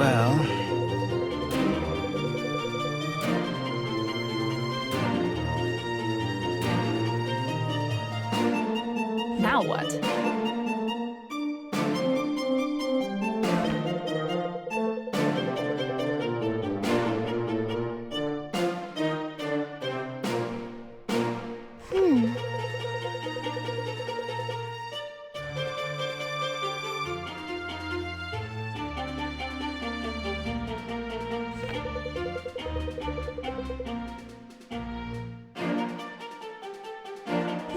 Well... Now what?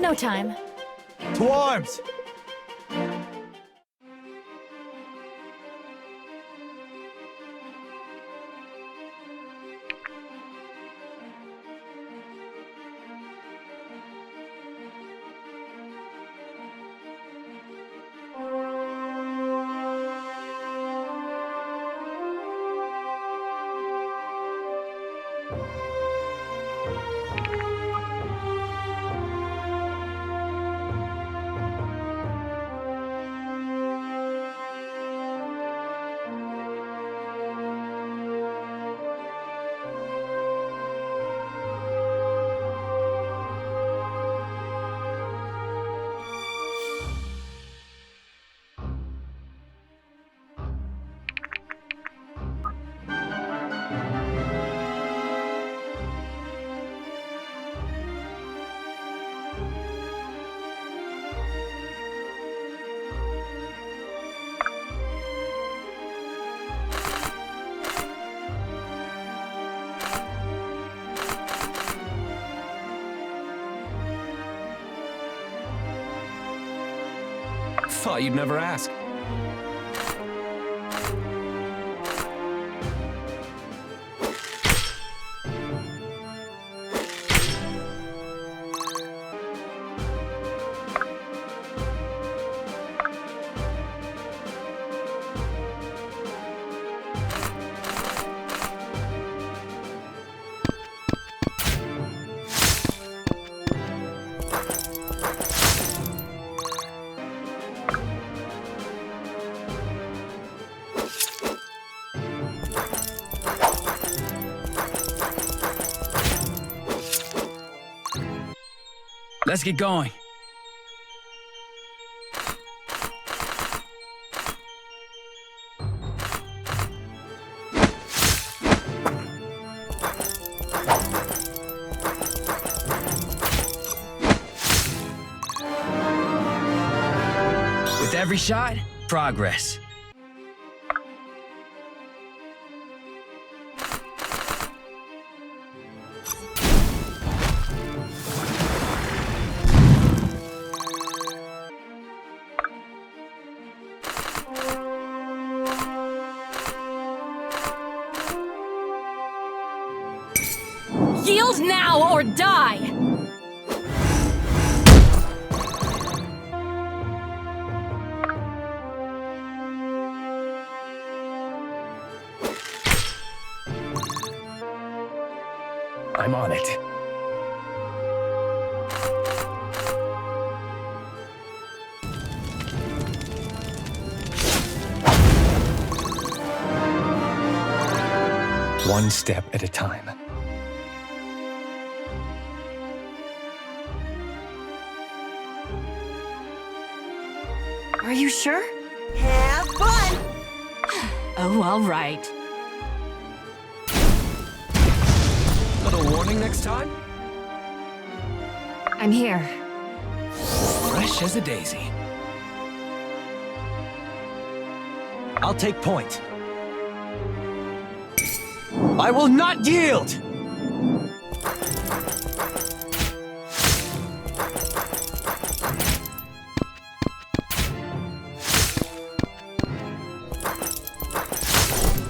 No time. To arms! Thought you'd never ask. Let's get going. With every shot, progress. Yield now or die! I'm on it. One step at a time. Are you sure? Have fun! Oh, all right. Little warning next time? I'm here. Fresh as a daisy. I'll take point. I will not yield!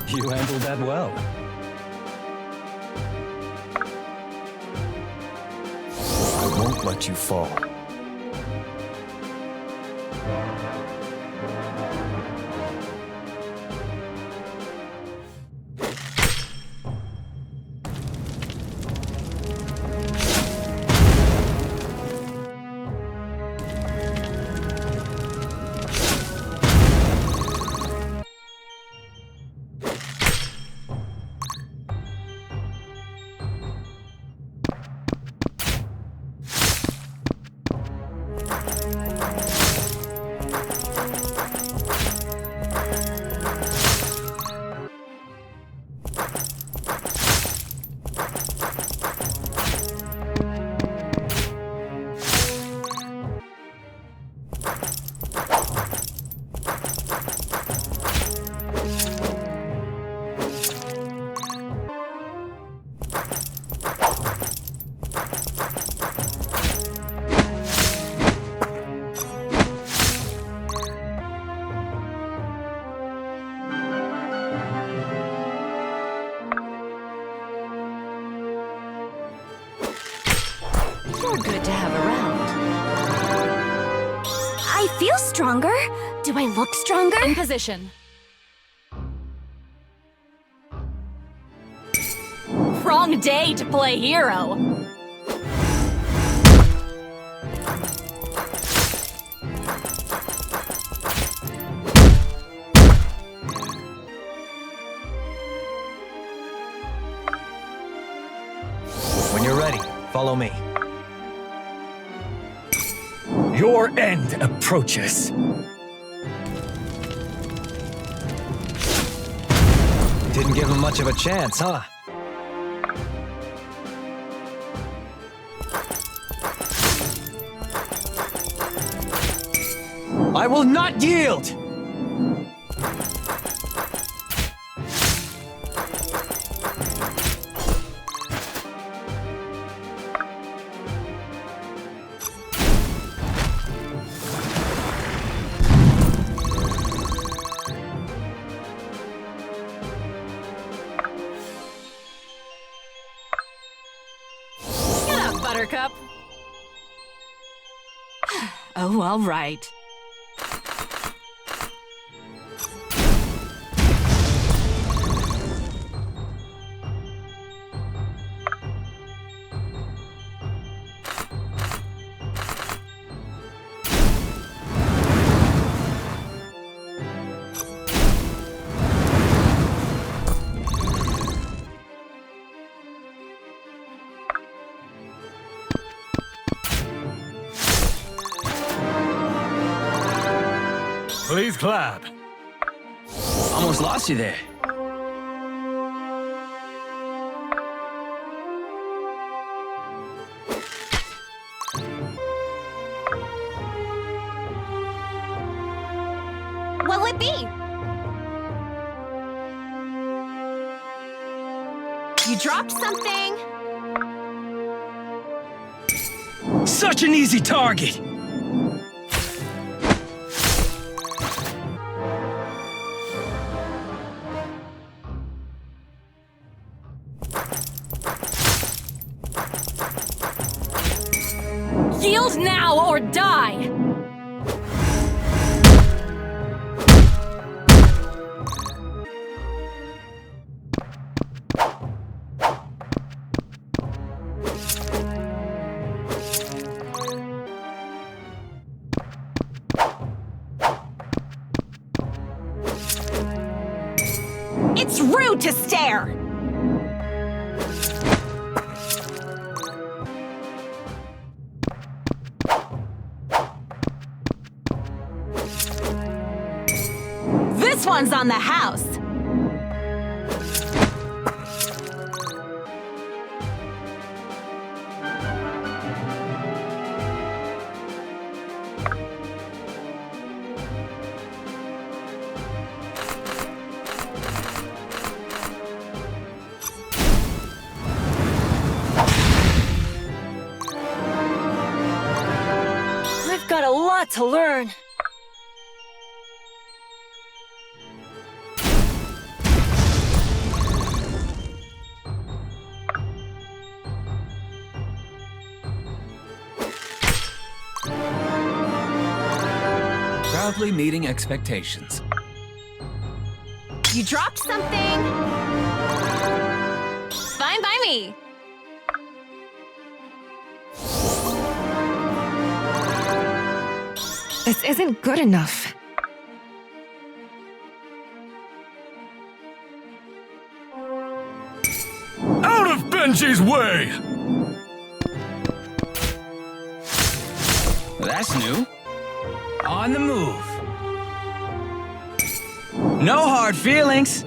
You handled that well. I won't let you fall. good to have around. I feel stronger. Do I look stronger? In position. Wrong day to play hero. When you're ready, follow me. Your end approaches. Didn't give him much of a chance, huh? I will not yield! Get up, Buttercup. Oh, all right. Please clap. Almost lost you there. What'll it be? You dropped something. Such an easy target! Yield now or die! It's rude to stare. This one's on the house. I've got a lot to learn. Proudly meeting expectations. You dropped something. Fine by me. This isn't good enough. Out of Benji's way! That's new. On the move. No hard feelings.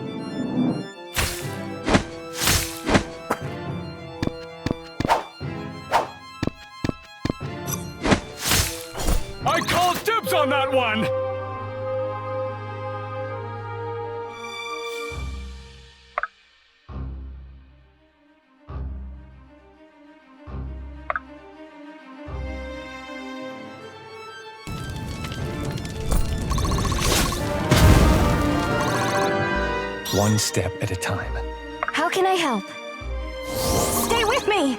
I call dibs on that one! One step at a time. How can I help? Stay with me.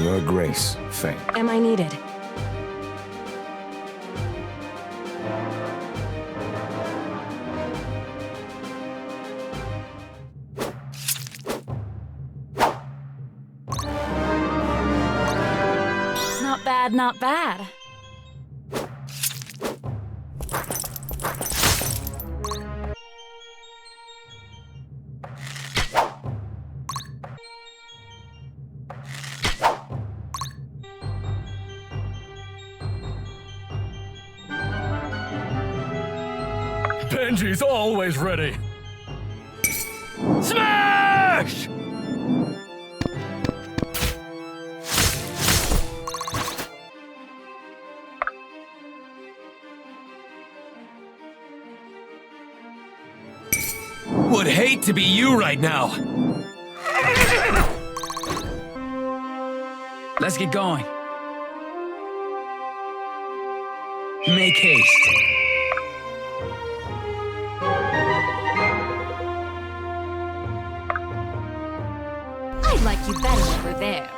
your grace, Fane. Am I needed? Not bad, not bad. Benji's always ready. Smash! Would hate to be you right now. Let's get going. Make haste. I'd like you better over there.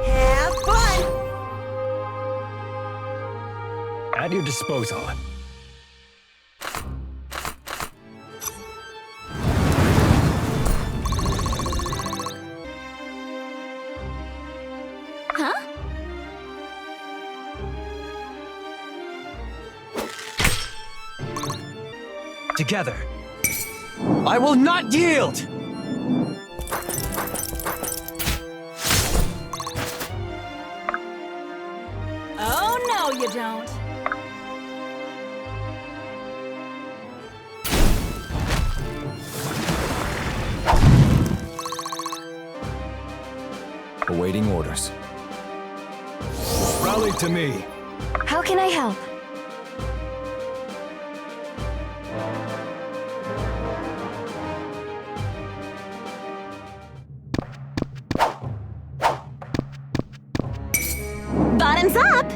Have fun! At your disposal. Huh? Together. I will not yield! Oh, no, you don't. Awaiting orders. Rally to me. How can I help? Bottoms up!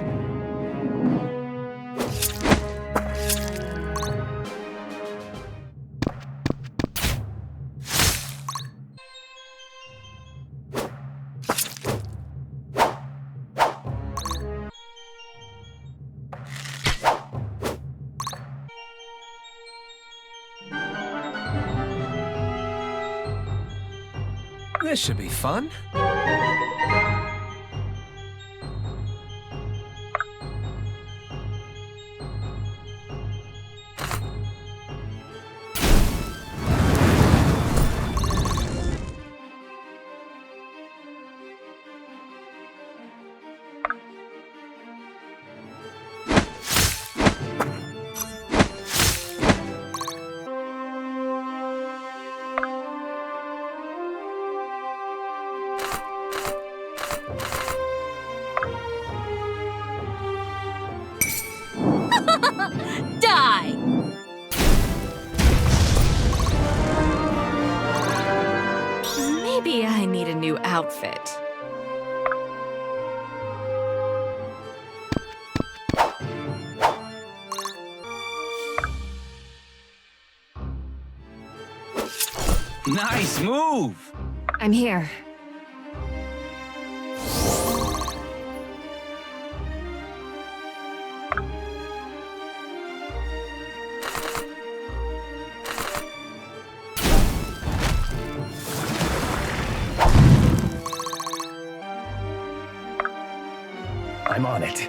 This should be fun. Die! Maybe I need a new outfit. Nice move! I'm here. I'm on it.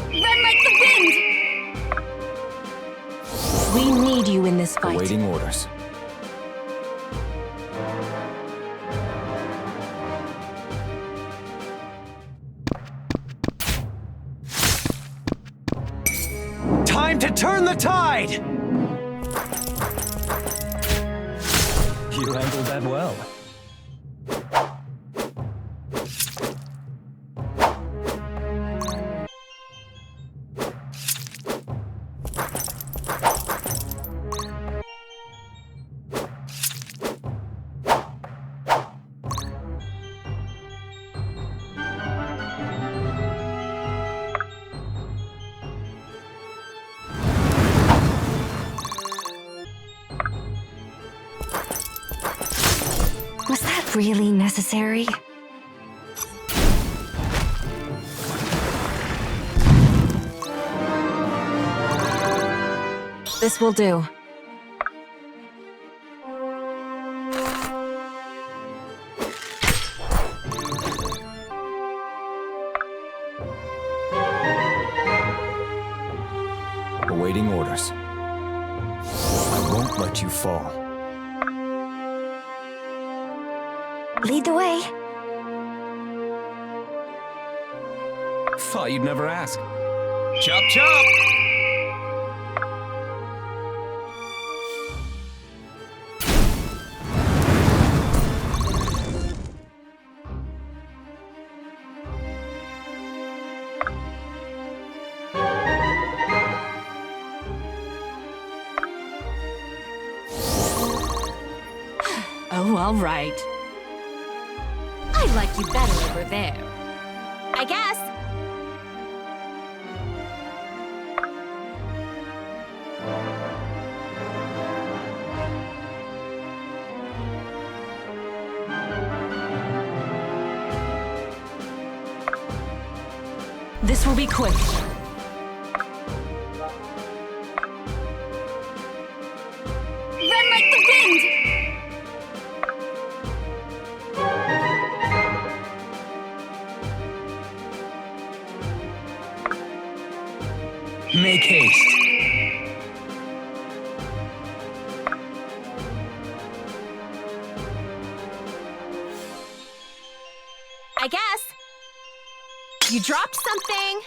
Run like the wind! We need you in this fight. Awaiting orders. Time to turn the tide! You handled that well. really necessary? This will do. Awaiting orders. I won't let you fall. Lead the way. Thought you'd never ask. Chop chop! Oh, all right. I like you better over there. I guess. This will be quick. Run like the wind! Make haste. I guess. You dropped something.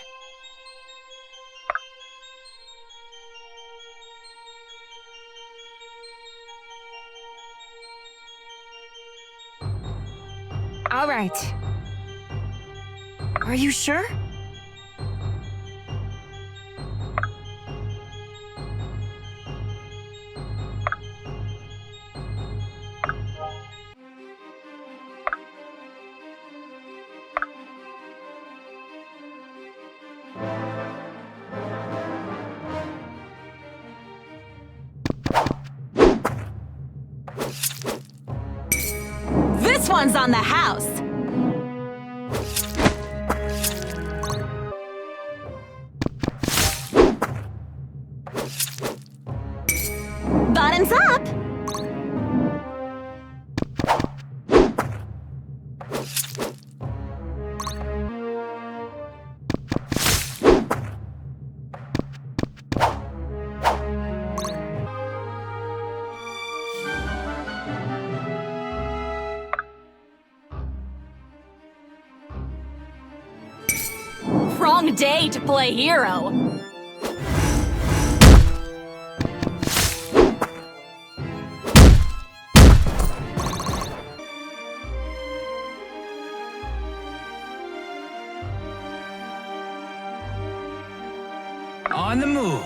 All right. Are you sure? This one's on the house. Bottoms up. Wrong day to play hero. On the move.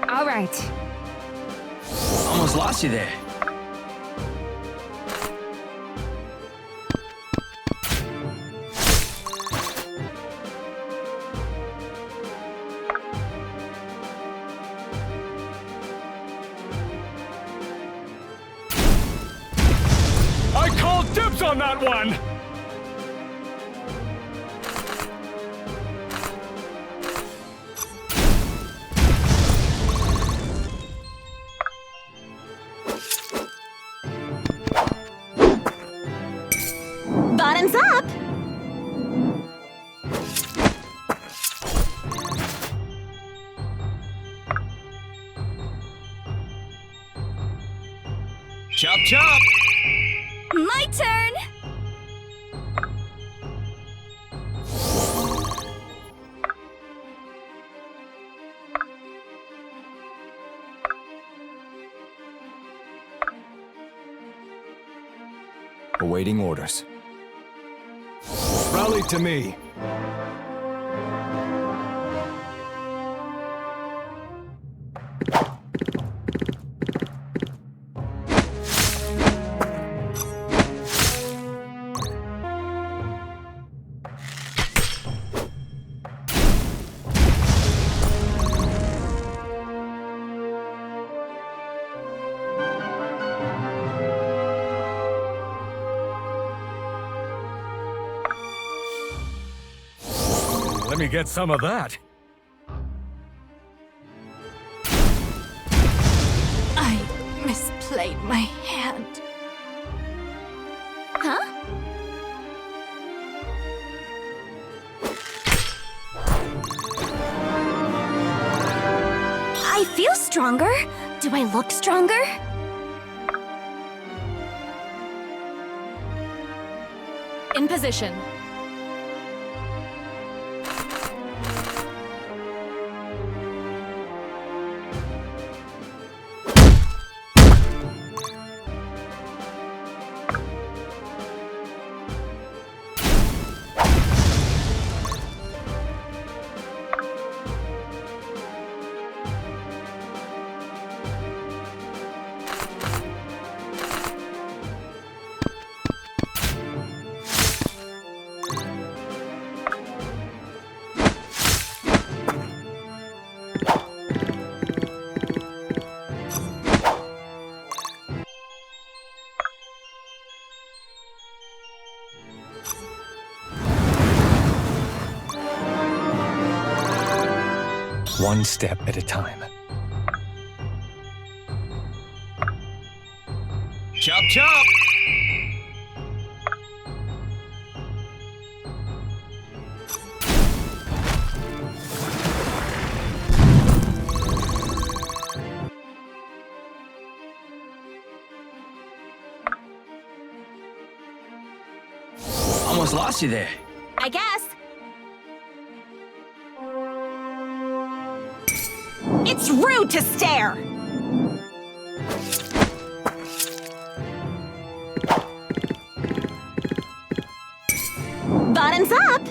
All right. Almost lost you there. I call dibs on that one! Bottoms up. Chop chop! My turn. Awaiting orders. Rally to me. Let me get some of that. I misplayed my hand. Huh? I feel stronger. Do I look stronger? In position. One step at a time. Chop chop! Almost lost you there. I guess. It's rude to stare! Bottoms up.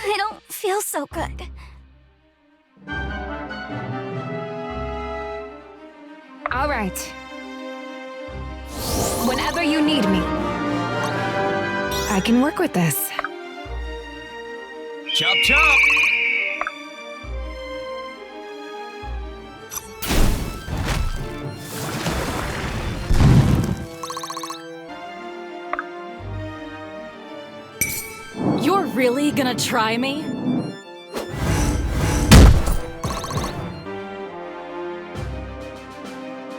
I don't feel so good. All right. Whenever you need me, I can work with this. Chop chop! You're really gonna try me?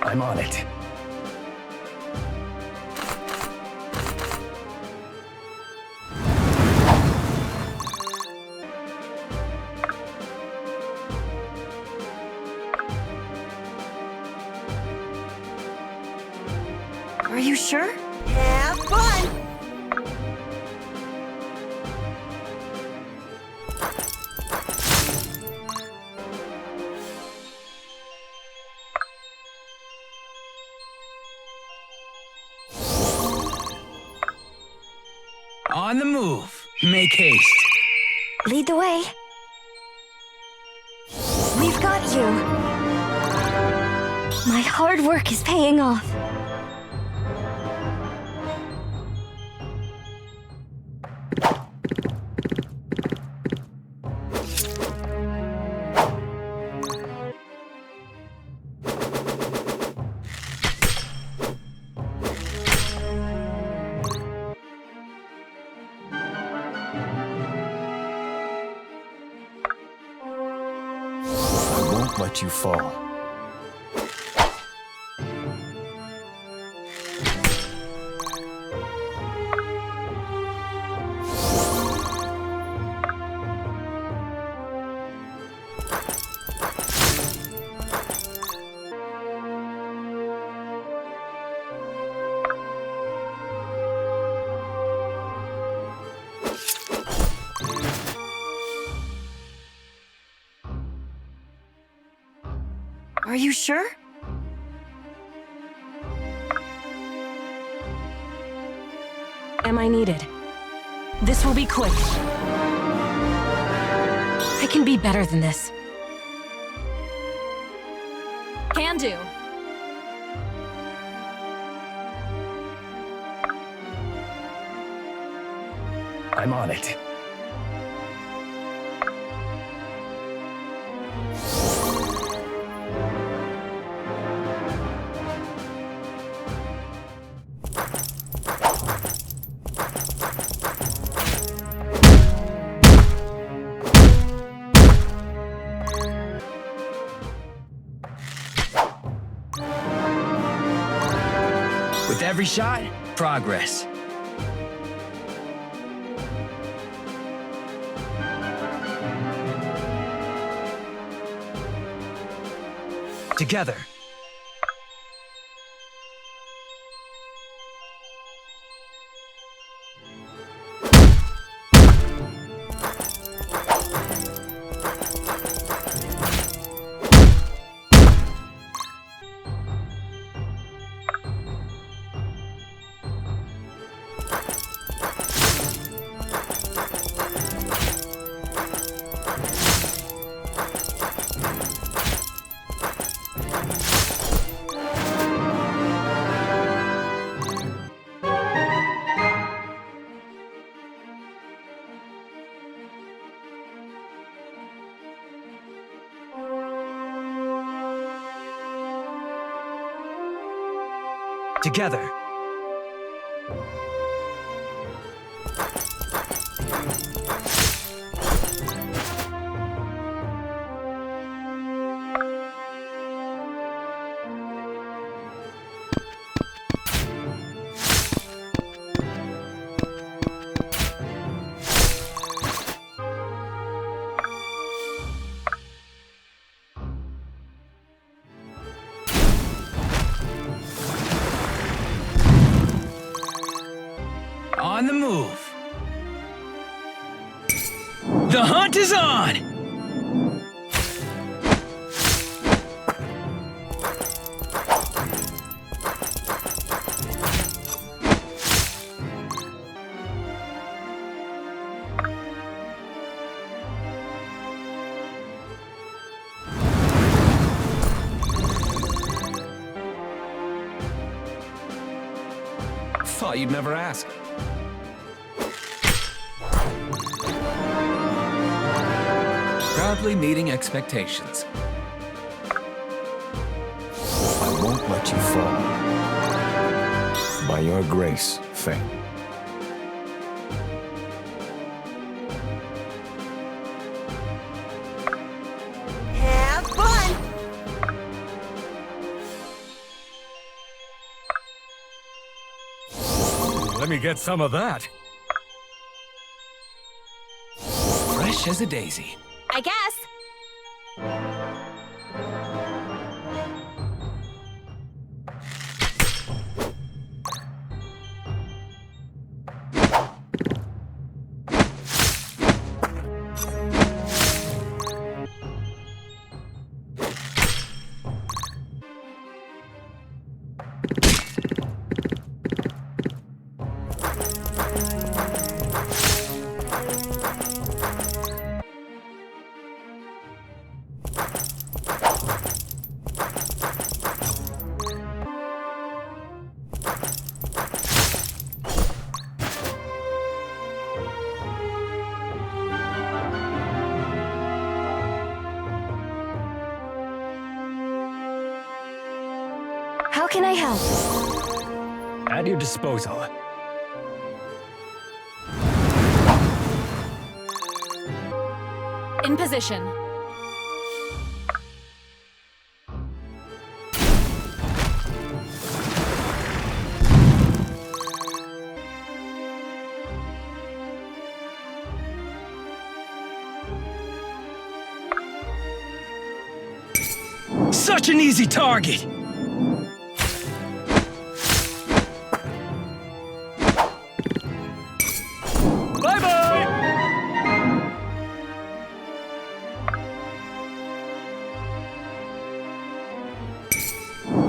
I'm on it. Are you sure? Have fun! On the move. Make haste. Lead the way. We've got you. My hard work is paying off. I won't let you fall. Are you sure? Am I needed? This will be quick. I can be better than this. Can do. I'm on it. With every shot, progress. Together. Together. On the move. The hunt is on! Thought you'd never ask. Proudly meeting expectations. I won't let you fall. By your grace, Faye. Have fun! Let me get some of that. Fresh as a daisy. I guess. How can I help? At your disposal. In position. Such an easy target! Bye-bye!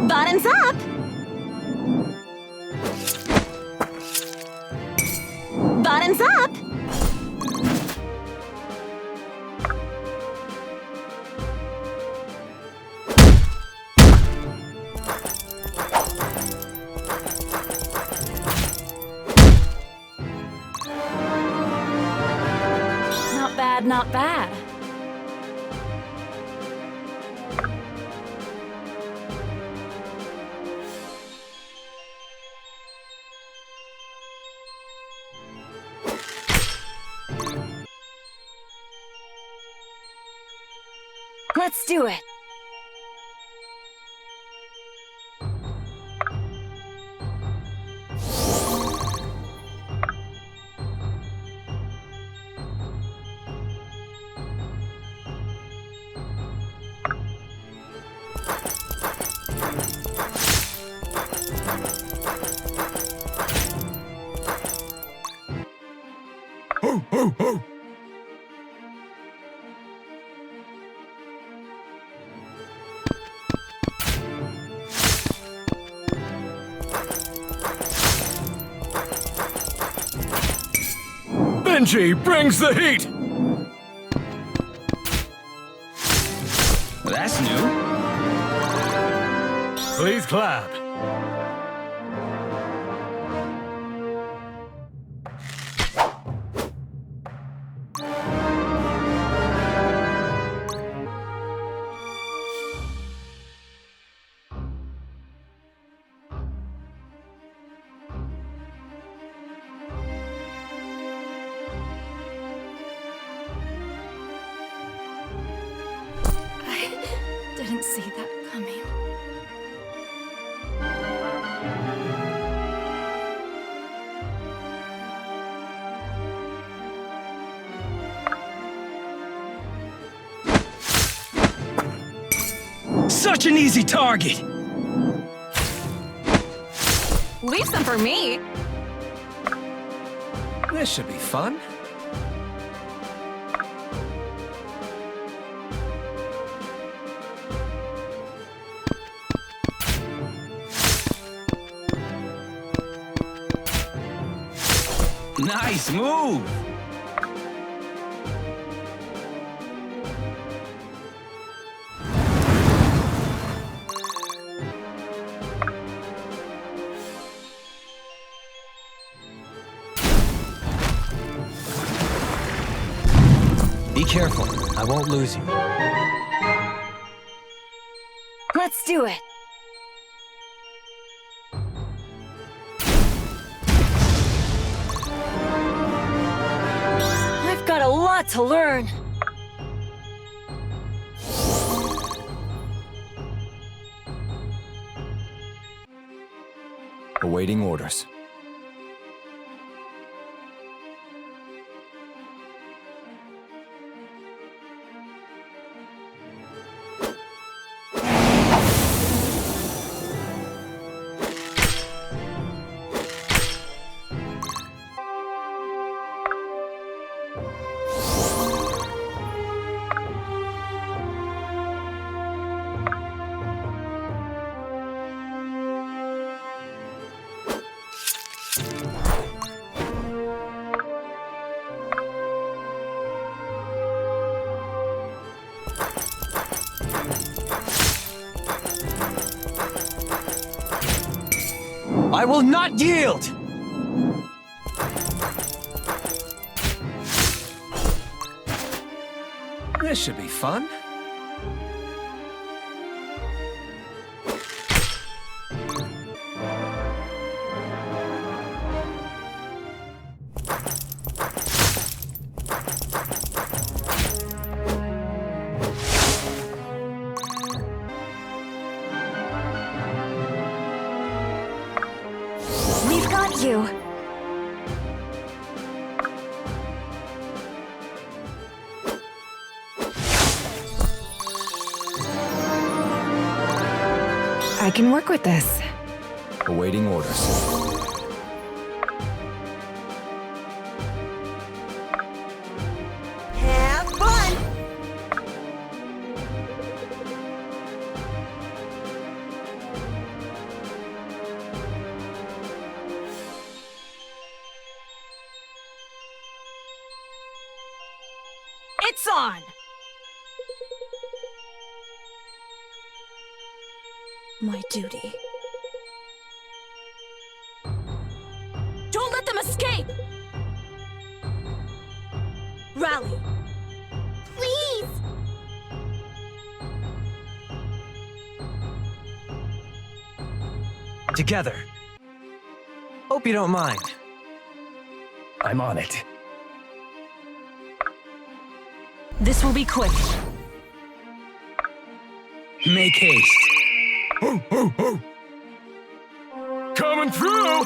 Bottoms up! Bottoms up! Not bad, not bad. Let's do it. Stingy brings the heat! That's new. Please clap. Didn't see that coming. Such an easy target. Leave some for me. This should be fun. Nice move! Be careful, I won't lose you. Let's do it. I've got a lot to learn. Awaiting orders. I will not yield! This should be fun. We've got you. I can work with this. Awaiting orders. Have fun! It's on! My duty. Don't let them escape! Rally! Please! Together. Hope you don't mind. I'm on it. This will be quick. Make haste. Coming through!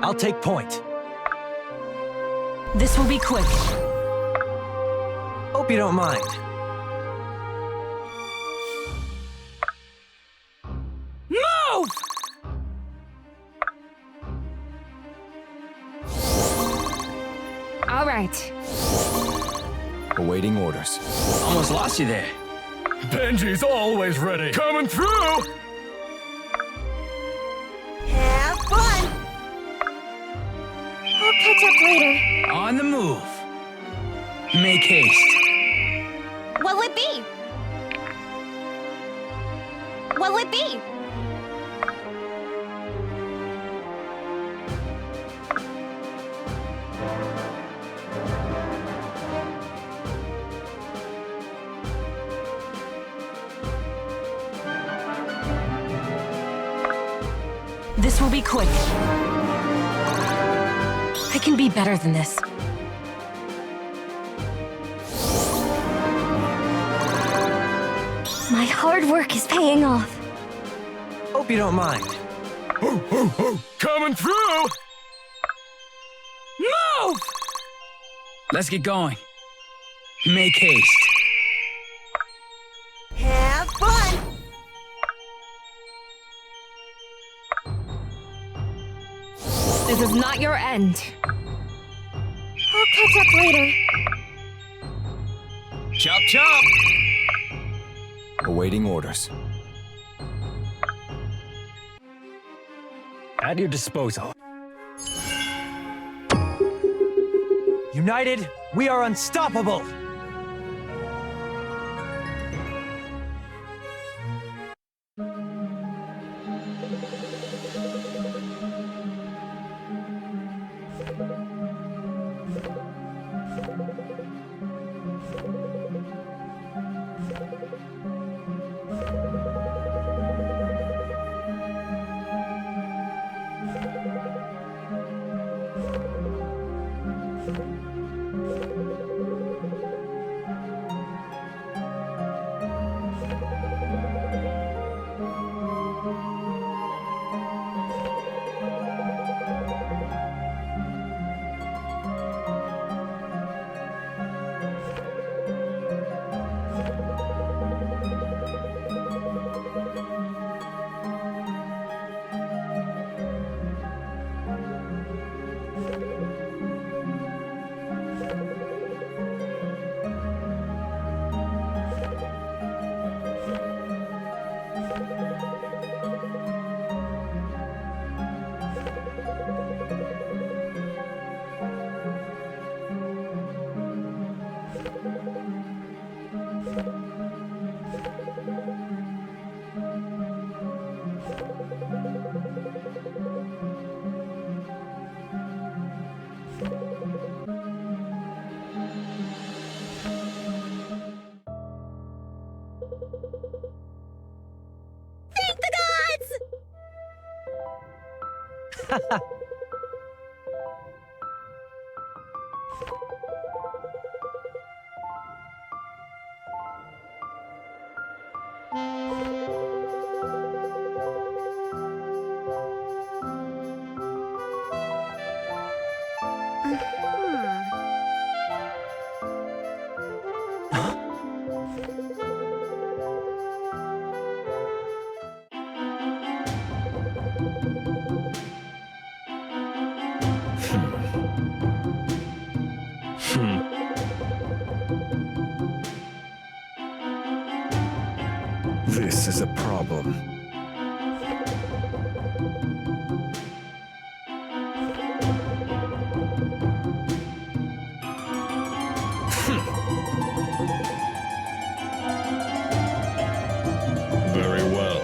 I'll take point. This will be quick. Hope you don't mind. Move! right. Awaiting orders. Almost lost you there. Benji's always ready. Coming through! Have fun! I'll catch up later. On the move. Make haste. What'll it be? What'll it be? This will be quick. I can be better than this. My hard work is paying off. Hope you don't mind. Coming through! Move! Let's get going. Make haste. Have fun! This is not your end. I'll catch up later. Chop chop! Awaiting orders. At your disposal. United, we are unstoppable! Thank the gods! This is a problem. Very well.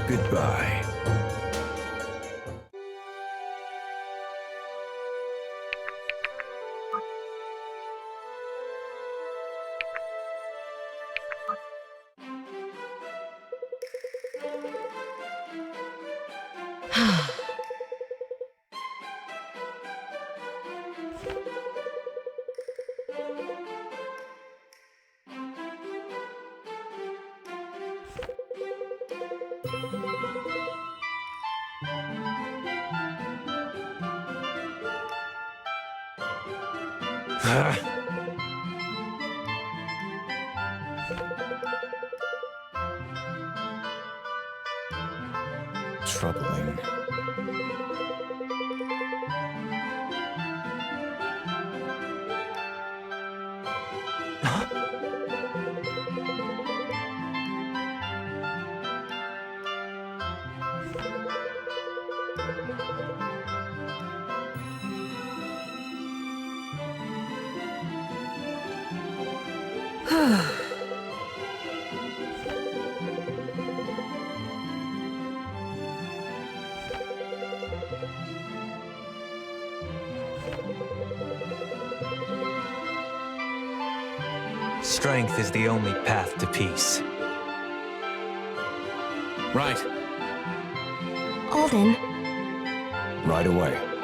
Goodbye. Strength is the only path to peace. Right. Alden, Right away.